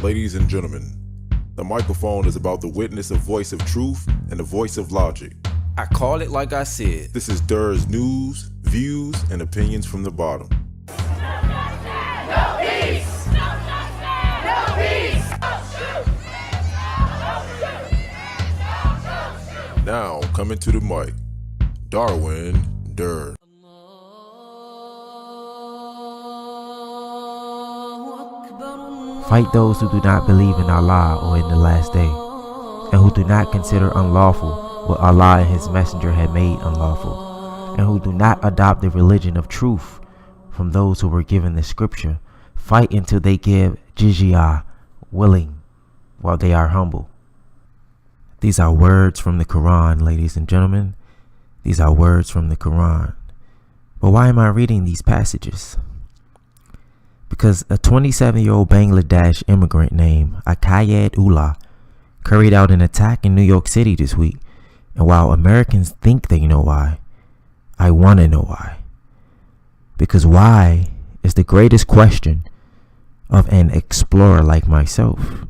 Ladies and gentlemen, the microphone is about to witness a voice of truth and a voice of logic. I call it like I said. This is Durr's news, views, and opinions from the bottom. No peace! No peace! Now, coming to the mic, OneDurr. Fight those who do not believe in Allah or in the last day, and who do not consider unlawful what Allah and His Messenger had made unlawful, and who do not adopt the religion of truth from those who were given the scripture. Fight until they give jizya, willing, while they are humble. These are words from the Quran, ladies and gentlemen. These are words from the Quran. But why am I reading these passages? Because a 27-year-old Bangladesh immigrant named Akayed Ullah carried out an attack in New York City this week. And while Americans think they know why, I want to know why. Because why is the greatest question of an explorer like myself.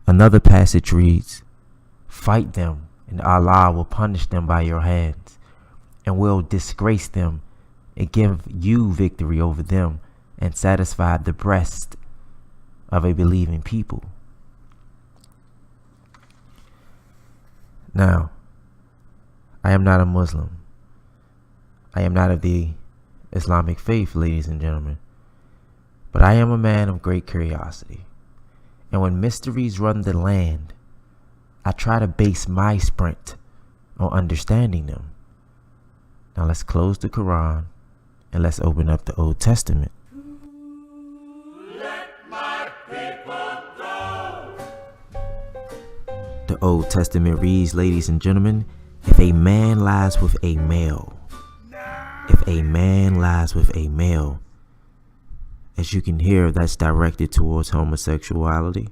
Another passage reads, "Fight them, and Allah will punish them by your hands, and will disgrace them, and give you victory over them, and satisfy the breast of a believing people." Now, I am not a Muslim. I am not of the Islamic faith, ladies and gentlemen. But I am a man of great curiosity. And when mysteries run the land, I try to base my sprint on understanding them. Now let's close the Quran and let's open up the Old Testament. The Old Testament reads, ladies and gentlemen, if a man lies with a male, as you can hear, that's directed towards homosexuality.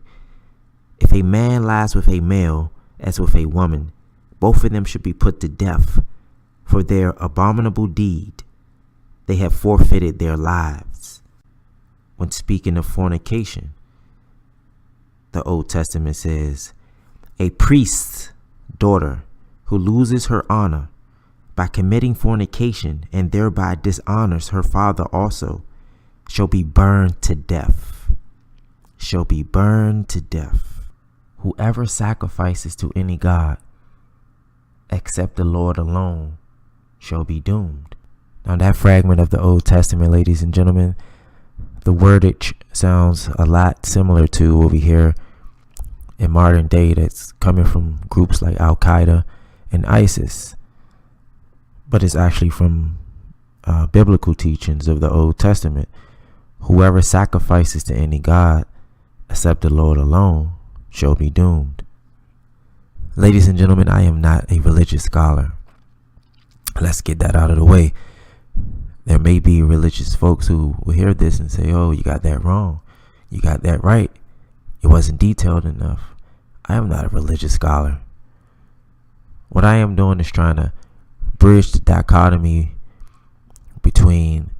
If a man lies with a male as with a woman, both of them should be put to death for their abominable deed. They have forfeited their lives. When speaking of fornication, the Old Testament says, a priest's daughter who loses her honor by committing fornication and thereby dishonors her father also shall be burned to death. Whoever sacrifices to any god except the Lord alone shall be doomed. Now that fragment of the Old Testament, ladies and gentlemen, the wordage sounds a lot similar to what we hear in modern day that's coming from groups like Al-Qaeda and ISIS. But it's actually from biblical teachings of the Old Testament. Whoever sacrifices to any god except the Lord alone shall be doomed. Ladies and gentlemen, I am not a religious scholar. Let's get that out of the way. There may be religious folks who will hear this and say, oh, you got that wrong. You got that right. It wasn't detailed enough. I am not a religious scholar. What I am doing is trying to bridge the dichotomy between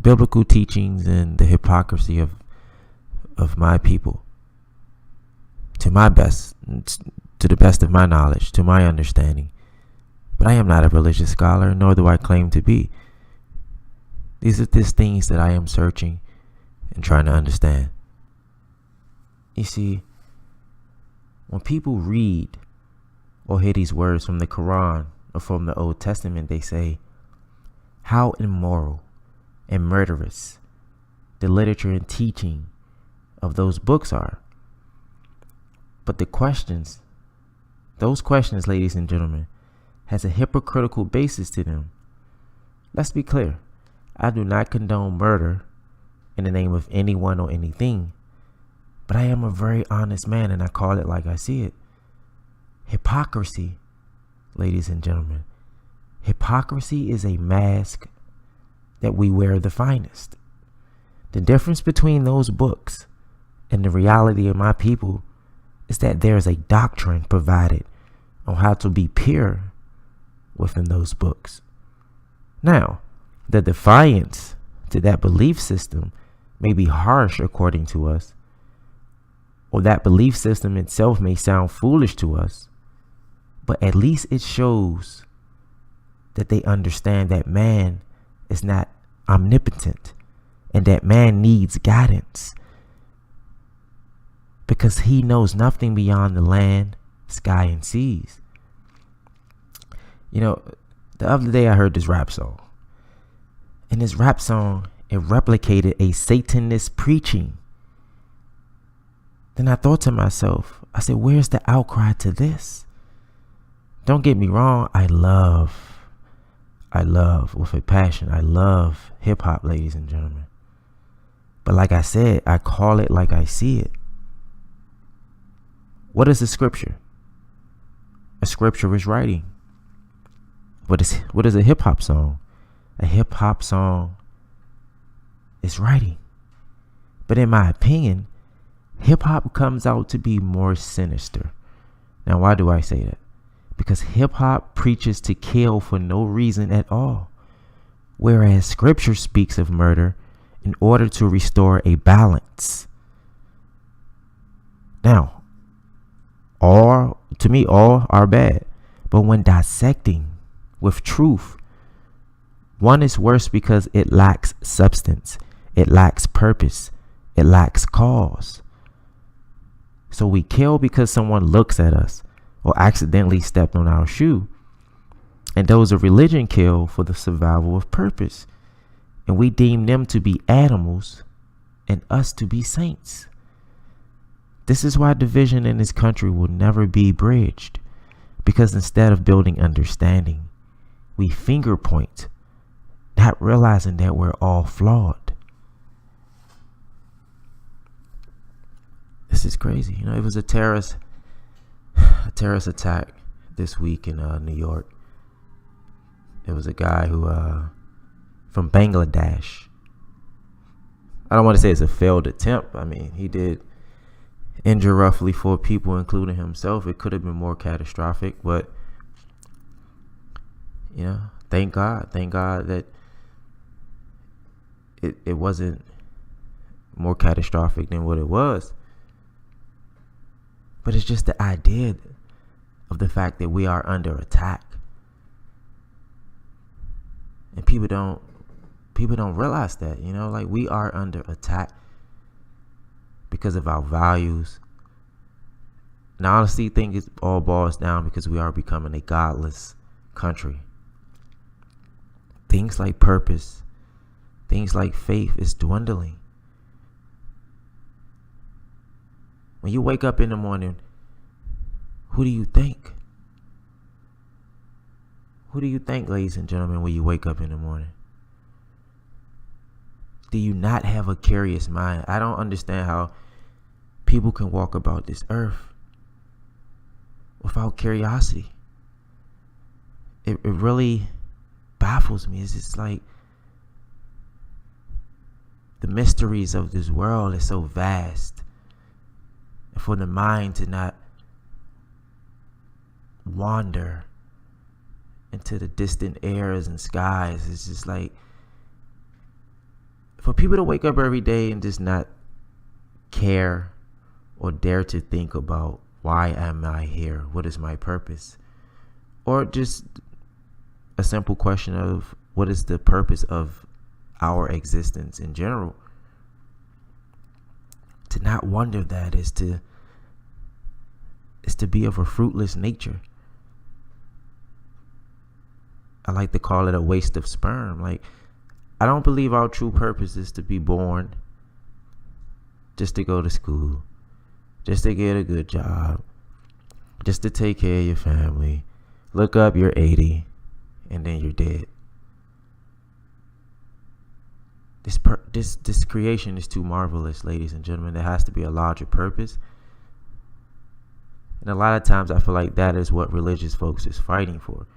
biblical teachings and the hypocrisy of my people. To the best of my knowledge, to my understanding. But I am not a religious scholar, nor do I claim to be. These are just things that I am searching and trying to understand. You see, when people read or hear these words from the Quran or from the Old Testament, they say, how immoral and murderous the literature and teaching of those books are. But those questions, ladies and gentlemen, has a hypocritical basis to them. Let's be clear. I do not condone murder in the name of anyone or anything. But I am a very honest man, and I call it like I see it. Hypocrisy, ladies and gentlemen. Hypocrisy is a mask that we wear the finest. The difference between those books and the reality of my people is that there's a doctrine provided on how to be pure within those books. Now, the defiance to that belief system may be harsh according to us, or that belief system itself may sound foolish to us, but at least it shows that they understand that man is not omnipotent and that man needs guidance because he knows nothing beyond the land, sky, and seas. You know, the other day I heard this rap song. In this rap song, it replicated a Satanist preaching. Then I thought to myself, I said, where's the outcry to this? Don't get me wrong, I love with a passion, I love hip hop, ladies and gentlemen. But like I said, I call it like I see it. What is a scripture? A scripture is writing. What is a hip hop song? A hip hop song is writing. But in my opinion, hip hop comes out to be more sinister. Now, why do I say that? Because hip hop preaches to kill for no reason at all, whereas scripture speaks of murder in order to restore a balance. Now, to me, all are bad, but when dissecting with truth, one is worse because it lacks substance, it lacks purpose, it lacks cause. So we kill because someone looks at us or accidentally stepped on our shoe. And those of religion kill for the survival of purpose. And we deem them to be animals and us to be saints. This is why division in this country will never be bridged. Because instead of building understanding, we finger point, not realizing that we're all flawed. This is crazy. You know, it was a terrorist attack this week in New York. It was a guy who from Bangladesh. I don't want to say it's a failed attempt. I mean, he did injure roughly 4 people, including himself. It could have been more catastrophic, but you know, thank God that it wasn't more catastrophic than what it was. But it's just the idea of the fact that we are under attack. And people don't realize that, you know, like we are under attack because of our values. And I honestly think it all boils down because we are becoming a godless country. Things like purpose, things like faith is dwindling. When you wake up in the morning, who do you think? Who do you think, ladies and gentlemen, when you wake up in the morning? Do you not have a curious mind? I don't understand how people can walk about this earth without curiosity. It really baffles me. It's just like the mysteries of this world is so vast. And for the mind to not wander into the distant airs and skies, it's just like, for people to wake up every day and just not care or dare to think about, why am I here? What is my purpose? Or just a simple question of, what is the purpose of our existence in general? To not wonder that is to be of a fruitless nature. I like to call it a waste of sperm. Like, I don't believe our true purpose is to be born just to go to school, just to get a good job, just to take care of your family, look up, you're 80, and then you're dead. This creation is too marvelous, ladies and gentlemen. There has to be a larger purpose. And a lot of times I feel like that is what religious folks is fighting for.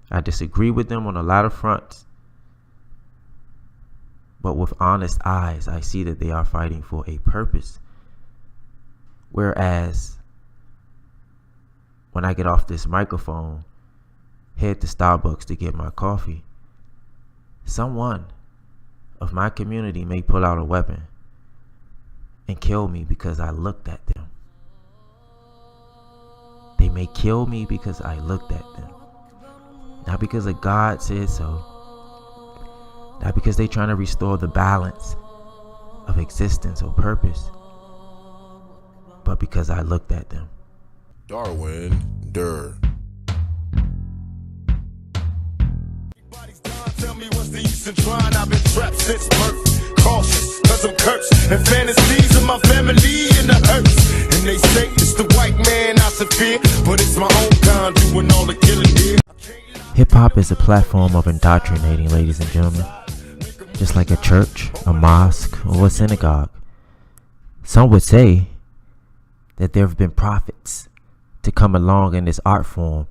I disagree with them on a lot of fronts. But with honest eyes, I see that they are fighting for a purpose. Whereas when I get off this microphone, head to Starbucks to get my coffee, someone of my community may pull out a weapon and kill me because I looked at them. They may kill me because I looked at them. Not because a God said so. Not because they're trying to restore the balance of existence or purpose. But because I looked at them. OneDurr. Tell me what's the use in trying? I've been trapped since birth. Cautious, cause I'm cursed. And fantasies of my family in the hurts. And they say it's the white man I should fear. But it's my own kind doing all the killing here. Hip-hop is a platform of indoctrinating, ladies and gentlemen. Just like a church, a mosque, or a synagogue. Some would say that there have been prophets to come along in this art form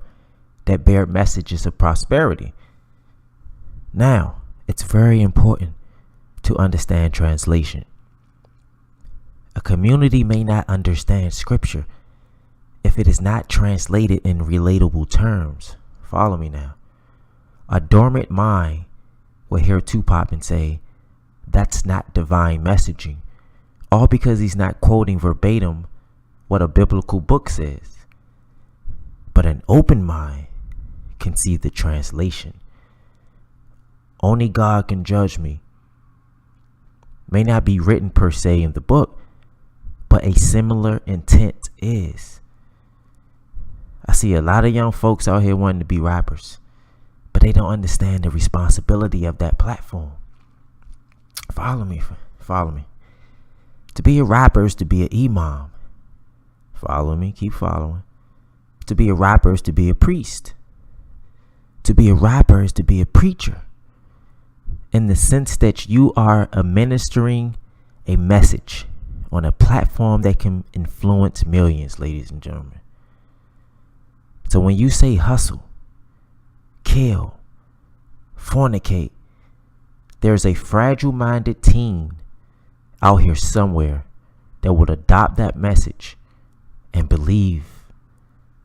that bear messages of prosperity. Now, it's very important to understand translation. A community may not understand scripture if it is not translated in relatable terms. Follow me now. A dormant mind will hear Tupac and say, that's not divine messaging, all because he's not quoting verbatim what a biblical book says. But an open mind can see the translation. Only God can judge me. May not be written per se in the book, but a similar intent is. I see a lot of young folks out here wanting to be rappers, but they don't understand the responsibility of that platform. Follow me. To be a rapper is to be an imam. Follow me, keep following. To be a rapper is to be a priest. To be a rapper is to be a preacher. In the sense that you are administering a message on a platform that can influence millions, ladies and gentlemen. So when you say hustle, kill, fornicate, there's a fragile-minded teen out here somewhere that would adopt that message and believe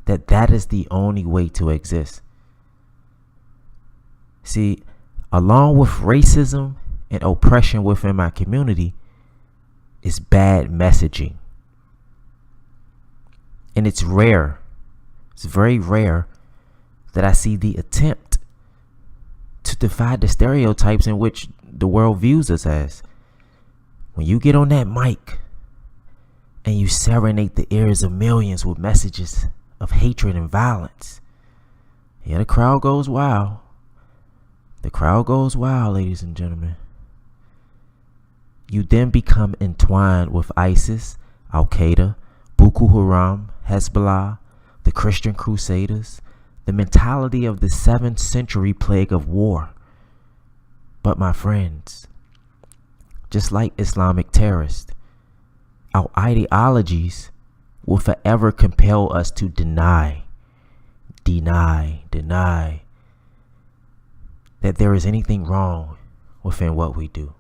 that that is the only way to exist. See, along with racism and oppression within my community is bad messaging. And it's rare. It's very rare that I see the attempt to defy the stereotypes in which the world views us as. When you get on that mic and you serenade the ears of millions with messages of hatred and violence, yeah, the crowd goes wild. The crowd goes wild, ladies and gentlemen. You then become entwined with ISIS, Al-Qaeda, Boko Haram, Hezbollah, the Christian Crusaders, the mentality of the 7th century plague of war. But my friends, just like Islamic terrorists, our ideologies will forever compel us to deny that there is anything wrong within what we do.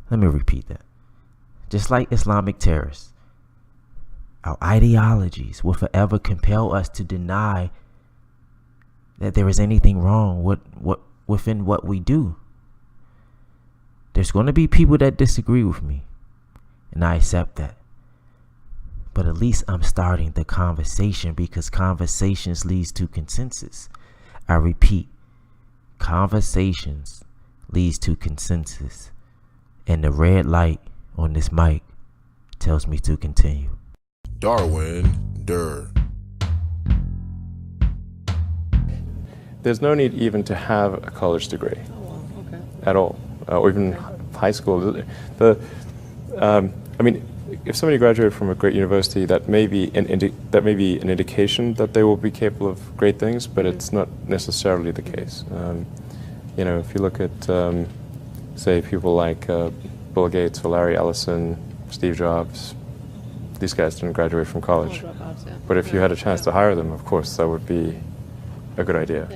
Let me repeat that. Just like Islamic terrorists, our ideologies will forever compel us to deny that there is anything wrong within what we do. There's going to be people that disagree with me, and I accept that. But at least I'm starting the conversation, because conversations leads to consensus. I repeat, conversations leads to consensus. And the red light on this mic tells me to continue. OneDurr. There's no need even to have a college degree at all, or even high school. I mean, if somebody graduated from a great university, that may be an indication that they will be capable of great things, but it's not necessarily the case. You know, if you look at, say, people like Bill Gates or Larry Ellison, Steve Jobs, these guys didn't graduate from college. But if you had a chance to hire them, of course, that would be a good idea.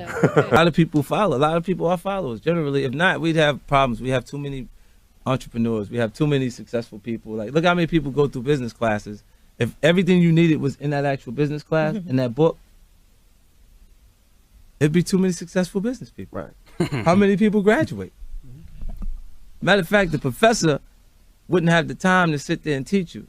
A lot of people follow. A lot of people are followers. Generally, if not, we'd have problems. We have too many entrepreneurs. We have too many successful people. Like, look how many people go through business classes. If everything you needed was in that actual business class, in that book, it'd be too many successful business people. Right. How many people graduate? Matter of fact, the professor wouldn't have the time to sit there and teach you,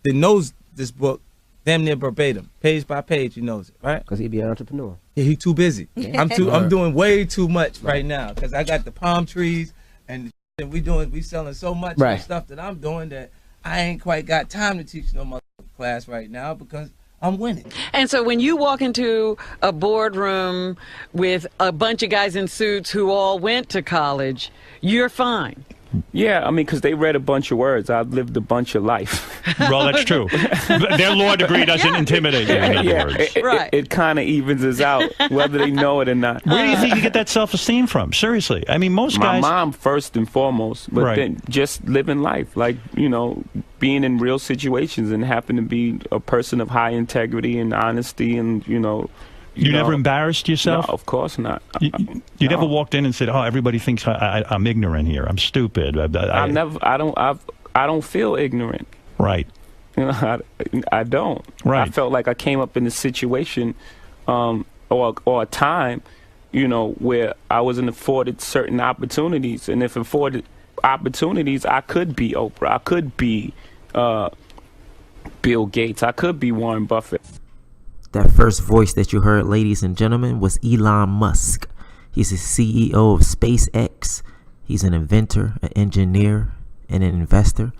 that knows this book damn near verbatim, page by page, he knows it, right? Because he'd be an entrepreneur. Yeah, he too busy. I'm doing way too much right now because I got the palm trees and we selling so much of stuff that I'm doing that I ain't quite got time to teach no mother class right now because I'm winning. And so when you walk into a boardroom with a bunch of guys in suits who all went to college, you're fine. Yeah, I mean, because they read a bunch of words. I've lived a bunch of life. Well, that's true. Their law degree doesn't intimidate them, in other words. It kind of evens us out, whether they know it or not. Where do you think you get that self-esteem from? Seriously. I mean, most guys... My mom, first and foremost, but then just living life, like, you know, being in real situations and happen to be a person of high integrity and honesty and, you know... You never embarrassed yourself? No, of course not. You never walked in and said, "Oh, everybody thinks I'm ignorant here. I'm stupid." I don't feel ignorant. Right. You know, I don't. Right. I felt like I came up in a situation, or a time, you know, where I wasn't afforded certain opportunities, and if afforded opportunities, I could be Oprah. I could be Bill Gates. I could be Warren Buffett. That first voice that you heard, ladies and gentlemen, was Elon Musk. He's the CEO of SpaceX. He's an inventor, an engineer, and an investor.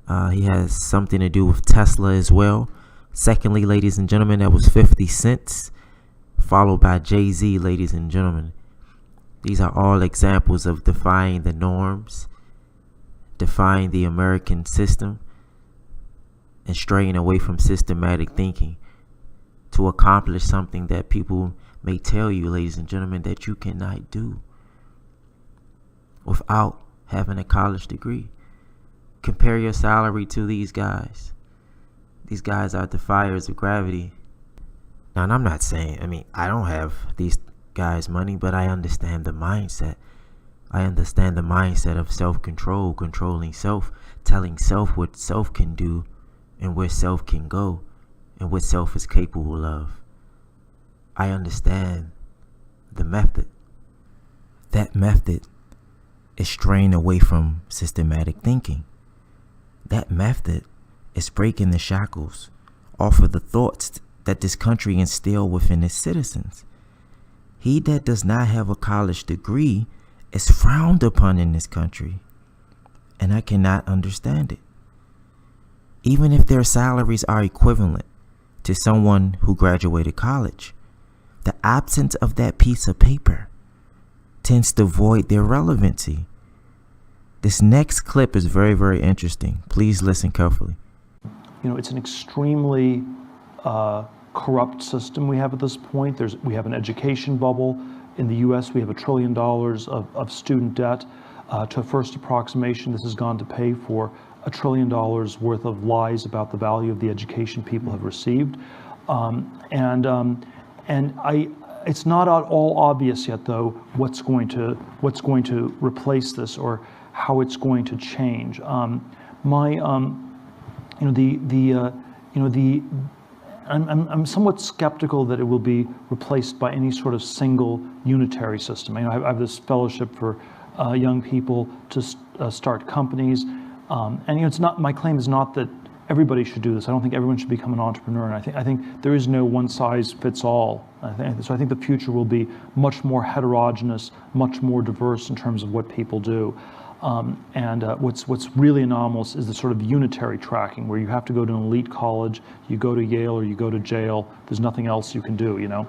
He has something to do with Tesla as well. Secondly, ladies and gentlemen, that was 50 Cent, followed by Jay-Z, ladies and gentlemen. These are all examples of defying the norms, defying the American system, and straying away from systematic thinking to accomplish something that people may tell you, ladies and gentlemen, that you cannot do without having a college degree. Compare your salary to these guys. These guys are defiers of gravity. Now, and I'm not saying, I don't have these guys' money, but I understand the mindset. I understand the mindset of self-control, controlling self, telling self what self can do and where self can go, and what self is capable of. I understand the method. That method is straying away from systematic thinking. That method is breaking the shackles off of the thoughts that this country instill within its citizens. He that does not have a college degree is frowned upon in this country, and I cannot understand it. Even if their salaries are equivalent to someone who graduated college, the absence of that piece of paper tends to void their relevancy. This next clip is very, very interesting. Please listen carefully. You know, it's an extremely corrupt system we have at this point. We have an education bubble. In the US, we have $1 trillion of student debt. To a first approximation, this has gone to pay for $1 trillion worth of lies about the value of the education people have received, it's not at all obvious yet, though, what's going to replace this or how it's going to change. I'm somewhat skeptical that it will be replaced by any sort of single unitary system. I have this fellowship for young people to start companies. It's not, my claim is not that everybody should do this. I don't think everyone should become an entrepreneur. And I think there is no one size fits all. So I think the future will be much more heterogeneous, much more diverse in terms of what people do. What's really anomalous is the sort of unitary tracking where you have to go to an elite college, you go to Yale or you go to jail. There's nothing else you can do, you know.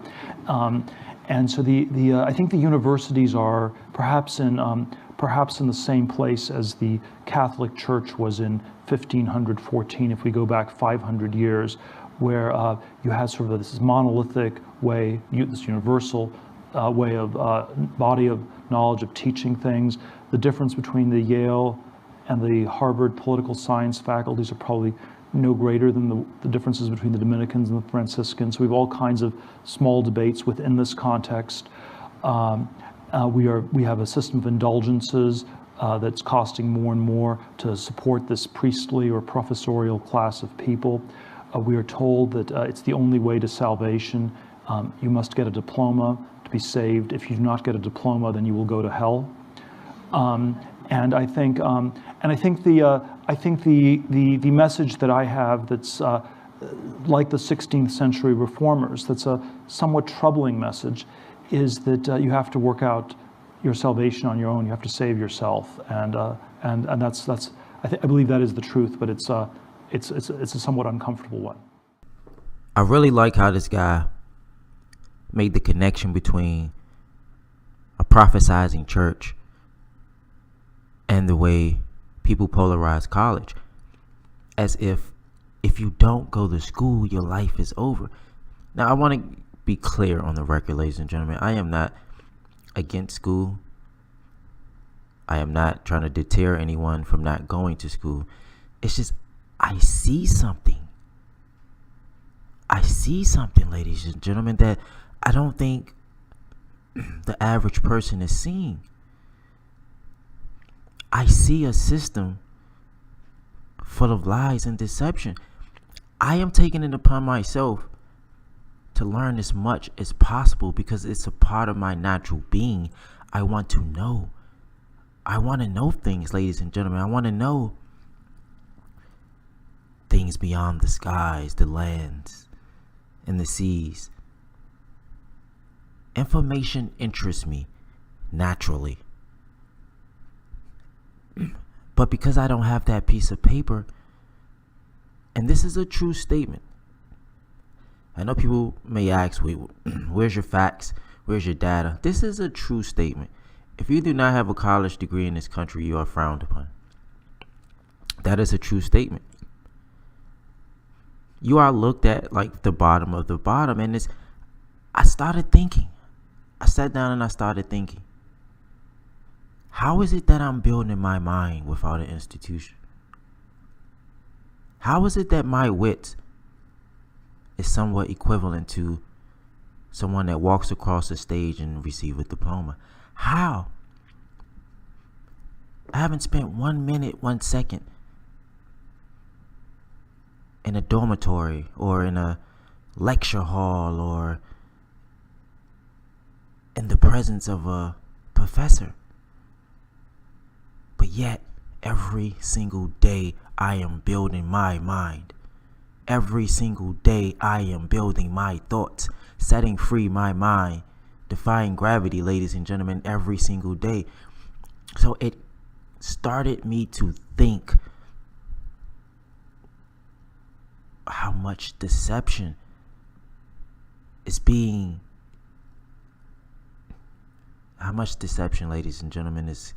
And so I think the universities are perhaps in the same place as the Catholic Church was in 1514, if we go back 500 years, where you had sort of this monolithic way, this universal way of body of knowledge of teaching things. The difference between the Yale and the Harvard political science faculties are probably no greater than the differences between the Dominicans and the Franciscans. So we have all kinds of small debates within this context. We have a system of indulgences that's costing more and more to support this priestly or professorial class of people. We are told that it's the only way to salvation. You must get a diploma to be saved. If you do not get a diploma, then you will go to hell. And I think the message that I have that's like the 16th century reformers, that's a somewhat troubling message, is that you have to work out your salvation on your own. You have to save yourself, and that's I believe that is the truth, but it's a somewhat uncomfortable one. I really like how this guy made the connection between a prophesizing church and the way people polarize college, as if you don't go to school, your life is over. Now, I want to be clear on the record, ladies and gentlemen. I am not against school. I am not trying to deter anyone from not going to school. It's just I see something. I see something, ladies and gentlemen, that I don't think the average person is seeing. I see a system full of lies and deception. I am taking it upon myself to learn as much as possible because it's a part of my natural being. I want to know. I want to know things, ladies and gentlemen. I want to know things beyond the skies, the lands, and the seas. Information interests me naturally. But because I don't have that piece of paper, and this is a true statement. I know people may ask, wait, where's your facts? Where's your data? This is a true statement. If you do not have a college degree in this country, you are frowned upon. That is a true statement. You are looked at like the bottom of the bottom. And I started thinking. I sat down and I started thinking. How is it that I'm building my mind without an institution? How is it that my wit is somewhat equivalent to someone that walks across the stage and receives a diploma? How? I haven't spent 1 minute, 1 second in a dormitory or in a lecture hall or in the presence of a professor. But yet, every single day, I am building my mind. Every single day, I am building my thoughts, setting free my mind, defying gravity, ladies and gentlemen, every single day. So it started me to think how much deception is being, ladies and gentlemen, is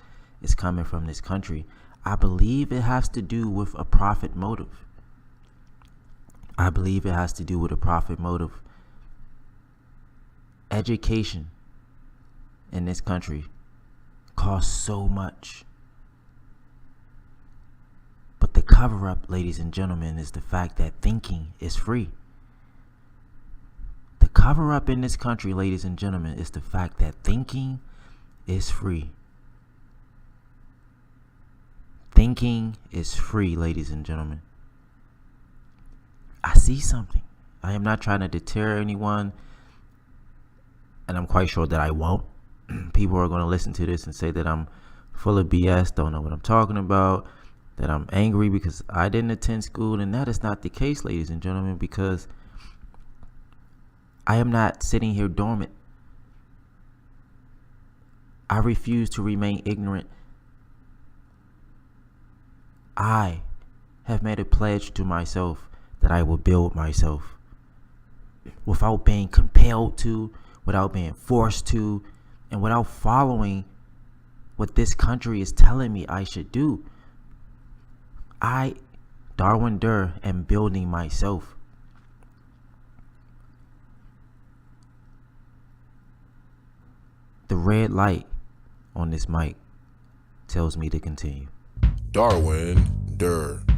coming from this country. I believe it has to do with a profit motive. Education in this country costs so much. But the cover up, ladies and gentlemen, is the fact that thinking is free. The cover up in this country, ladies and gentlemen, is the fact that thinking is free. Thinking is free, ladies and gentlemen. I see something. I am not trying to deter anyone, and I'm quite sure that I won't. People are going to listen to this and say that I'm full of BS, don't know what I'm talking about, that I'm angry because I didn't attend school, and that is not the case, ladies and gentlemen, because I am not sitting here dormant. I refuse to remain ignorant. I have made a pledge to myself that I will build myself without being compelled to, without being forced to, and without following what this country is telling me I should do. I, OneDurr, am building myself. The red light on this mic tells me to continue. OneDurr.